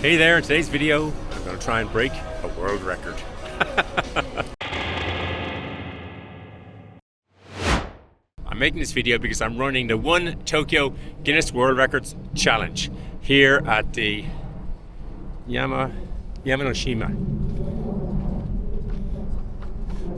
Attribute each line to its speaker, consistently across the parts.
Speaker 1: Hey there, in today's video, I'm going to try and break a world record. I'm making this video because I'm running the One Tokyo Guinness World Records Challenge here at the Yumenoshima.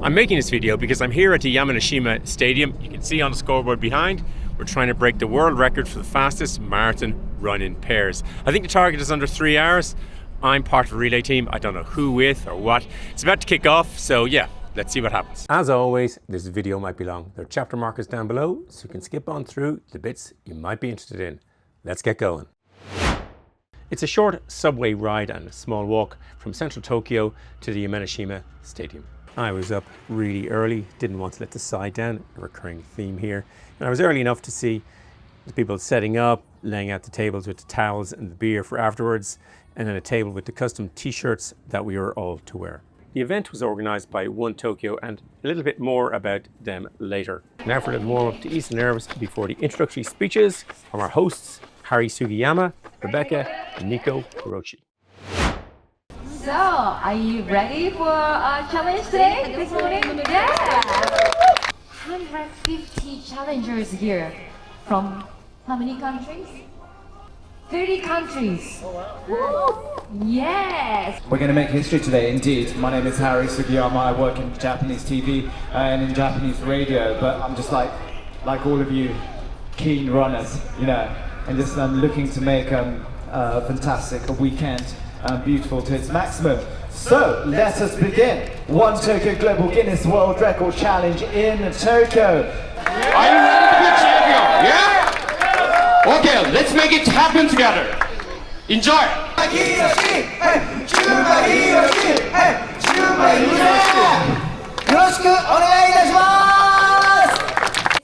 Speaker 1: I'm making this video because I'm here at the Yumenoshima Stadium. You can see on the scoreboard behind, we're trying to break the world record for the fastest marathon run in pairs. I think the target is under 3 hours. I'm part of a relay team. I don't know who with or what. It's about to kick off, so yeah, let's see what happens. As always, this video might be long. There are chapter markers down below, so you can skip on through the bits you might be interested in. Let's get going. It's a short subway ride and a small walk from central Tokyo to the Yumenoshima Stadium. I was up really early, didn't want to let the side down, a recurring theme here. And I was early enough to see the people setting up, laying out the tables with the towels and the beer for afterwards, and then a table with the custom t-shirts that we were all to wear. The event was organised by One Tokyo, and a little bit more about them later. Now for a little warm up to ease the nerves before the introductory speeches from our hosts, Harry Sugiyama, Rebecca, and Nico Hiroshi.
Speaker 2: So, are you ready for our challenge today? This morning? Yeah! 150 challengers here from how many countries? 30 countries. Oh, wow. Yes!
Speaker 3: We're going to make history today, indeed. My name is Harry Sugiyama. I work in Japanese TV and in Japanese radio, but I'm just like all of you keen runners, you know, and just looking to make a fantastic weekend beautiful to its maximum. So let us begin. One Tokyo Global Guinness World Record Challenge in Tokyo.
Speaker 4: Are you ready to be champion? Yeah? Okay, let's make it happen together. Enjoy.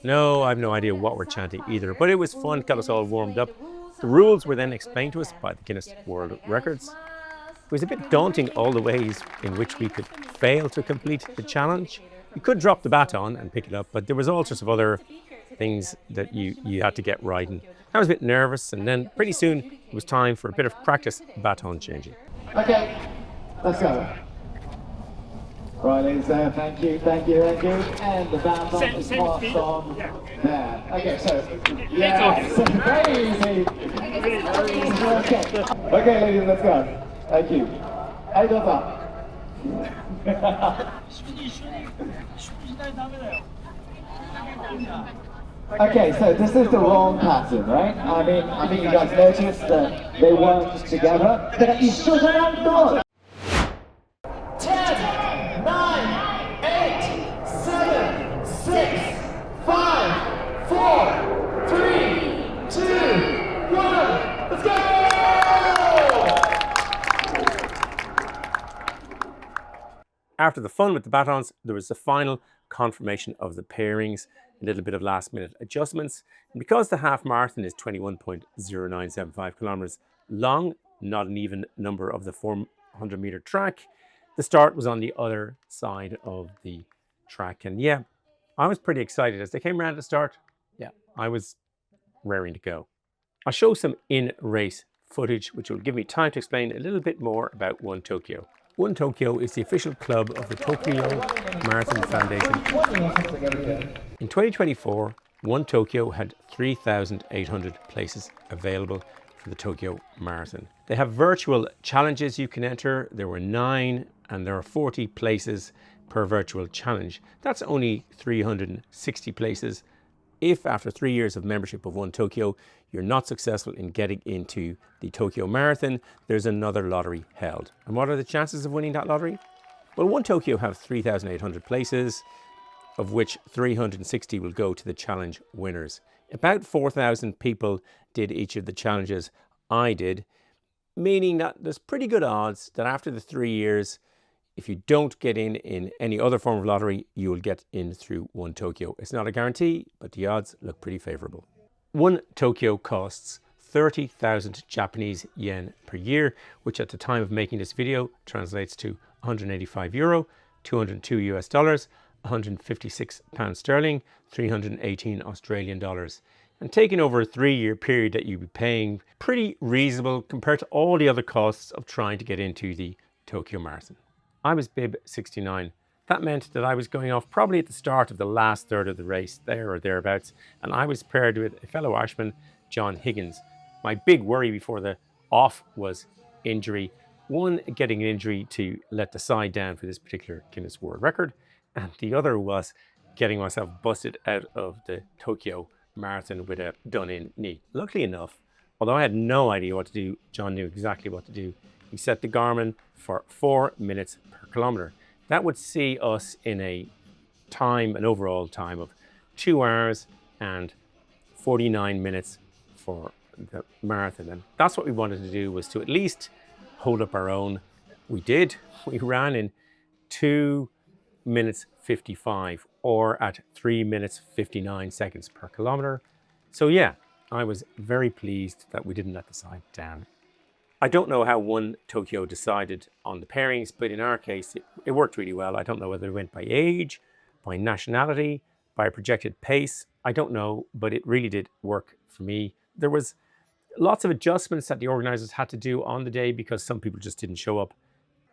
Speaker 1: No, I have no idea what we're chanting either, but it was fun, got us all warmed up. The rules were then explained to us by the Guinness World Records. It was a bit daunting, all the ways in which we could fail to complete the challenge. You could drop the baton and pick it up, but there was all sorts of other things that you had to get right. And I was a bit nervous, and then pretty soon it was time for a bit of practice baton changing.
Speaker 3: Okay, let's go. Right, ladies, thank you. And the baton is passed on there. Okay, so, yeah, very easy. Okay, ladies, let's go. Thank you. Hey, okay, so this is the wrong pattern, right? I think you guys noticed that they weren't together. 10, 9, 8, 7, 6, 5, 4, 3, 2, 1. Let's go!
Speaker 1: After the fun with the batons, there was the final confirmation of the pairings, a little bit of last minute adjustments. And because the half marathon is 21.0975 kilometers long, not an even number of the 400 meter track, the start was on the other side of the track. And yeah, I was pretty excited as they came around to start. Yeah, I was raring to go. I'll show some in-race footage, which will give me time to explain a little bit more about One Tokyo. One Tokyo is the official club of the Tokyo Marathon Foundation. In 2024, One Tokyo had 3,800 places available for the Tokyo Marathon. They have virtual challenges you can enter. There were 9, and there are 40 places per virtual challenge. That's only 360 places. If after 3 years of membership of One Tokyo, you're not successful in getting into the Tokyo Marathon, there's another lottery held. And what are the chances of winning that lottery? Well, One Tokyo have 3,800 places, of which 360 will go to the challenge winners. About 4,000 people did each of the challenges I did, meaning that there's pretty good odds that after the 3 years, if you don't get in any other form of lottery, you will get in through One Tokyo. It's not a guarantee, but the odds look pretty favorable. One Tokyo costs 30,000 Japanese yen per year, which at the time of making this video translates to 185 euro, 202 US dollars, 156 pounds sterling, 318 Australian dollars. and taken over a 3-year period that you'd be paying pretty reasonable compared to all the other costs of trying to get into the Tokyo Marathon. I was bib 69. That meant that I was going off probably at the start of the last third of the race, there or thereabouts, and I was paired with a fellow Irishman, John Higgins. My big worry before the off was injury. One, getting an injury to let the side down for this particular Guinness World Record, and the other was getting myself busted out of the Tokyo Marathon with a done-in knee. Luckily enough, although I had no idea what to do, John knew exactly what to do. He set the Garmin for 4 minutes per kilometre. That would see us in an overall time of 2 hours and 49 minutes for the marathon. And that's what we wanted to do, was to at least hold up our own. We did. We ran in 2 minutes 55 or at 3 minutes 59 seconds per kilometre. So yeah, I was very pleased that we didn't let the side down. I don't know how One Tokyo decided on the pairings, but in our case, it worked really well. I don't know whether it went by age, by nationality, by a projected pace. I don't know, but it really did work for me. There was lots of adjustments that the organisers had to do on the day because some people just didn't show up.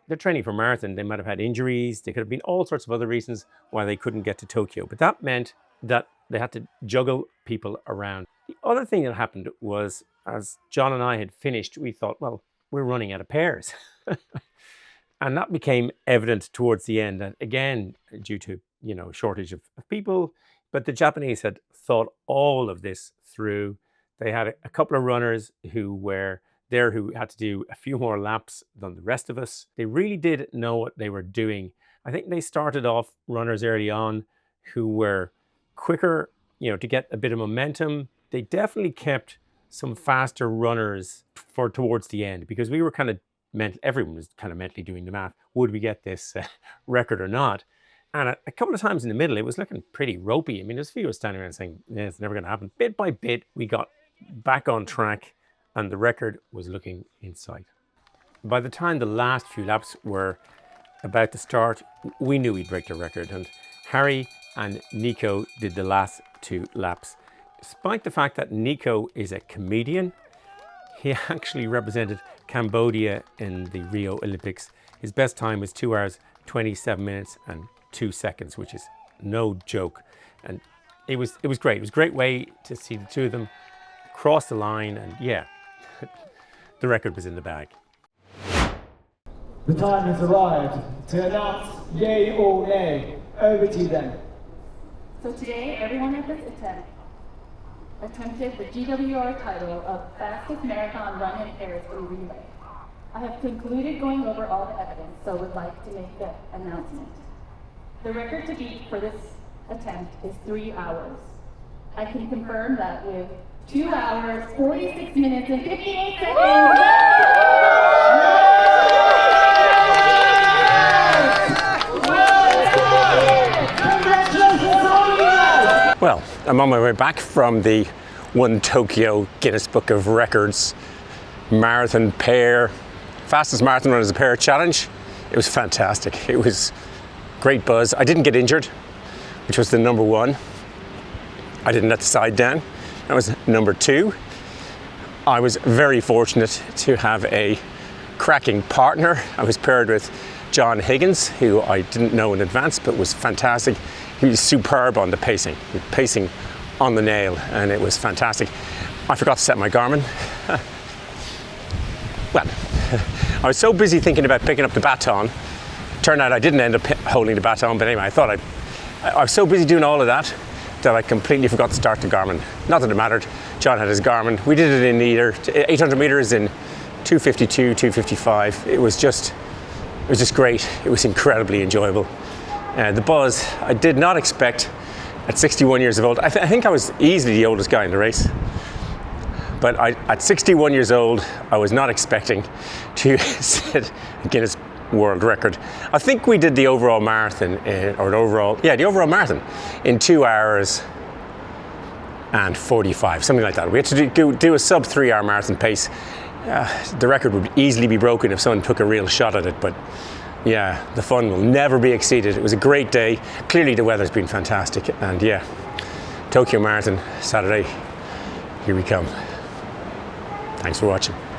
Speaker 1: They're training for marathon. They might have had injuries. There could have been all sorts of other reasons why they couldn't get to Tokyo. But that meant that they had to juggle people around. The other thing that happened was, as John and I had finished, we thought, well, we're running out of pairs. And that became evident towards the end. And again, due to, shortage of people. But the Japanese had thought all of this through. They had a couple of runners who were there who had to do a few more laps than the rest of us. They really did know what they were doing. I think they started off runners early on who were quicker, to get a bit of momentum. They definitely kept some faster runners for towards the end, because we were everyone was kind of mentally doing the math. Would we get this record or not? And a couple of times in the middle, it was looking pretty ropey. I mean, there's a few of us standing around saying, yeah, it's never going to happen. Bit by bit, we got back on track and the record was looking in sight. By the time the last few laps were about to start, we knew we'd break the record, and Harry and Nico did the last 2 laps. Despite the fact that Nico is a comedian, he actually represented Cambodia in the Rio Olympics. His best time was 2 hours, 27 minutes and 2 seconds, which is no joke. And it was great. It was a great way to see the two of them cross the line, and yeah, the record was in the bag.
Speaker 3: The time has arrived to announce yay or nay. Over to you then.
Speaker 5: So today, everyone at this event attempted the GWR title of fastest marathon run in pairs or relay. I have concluded going over all the evidence, so would like to make the announcement. The record to beat for this attempt is 3 hours. I can confirm that with 2 hours, 46 minutes, and 58 seconds.
Speaker 1: Well, I'm on my way back from the One Tokyo Guinness Book of Records marathon pair, fastest marathon run as a pair challenge. It was fantastic. It was great buzz. I didn't get injured, which was the number 1. I didn't let the side down. That was number 2. I was very fortunate to have a cracking partner. I was paired with John Higgins, who I didn't know in advance, but was fantastic. He was superb on the pacing on the nail, and it was fantastic. I forgot to set my Garmin. Well, I was so busy thinking about picking up the baton. Turned out I didn't end up holding the baton, but anyway, I was so busy doing all of that I completely forgot to start the Garmin. Not that it mattered. John had his Garmin. We did it in either 800 meters in 2:52, 2:55. It was just great. It was incredibly enjoyable. The buzz, I did not expect at 61 years of old. I think I was easily the oldest guy in the race. But at 61 years old, I was not expecting to set a Guinness World Record. I think we did the overall marathon, the overall marathon in 2 hours and 45, something like that. We had to do a sub 3 hour marathon pace. The record would easily be broken if someone took a real shot at it, but yeah, the fun will never be exceeded. It was a great day. Clearly the weather's been fantastic, and yeah, Tokyo Marathon Saturday, Here we come. Thanks for watching.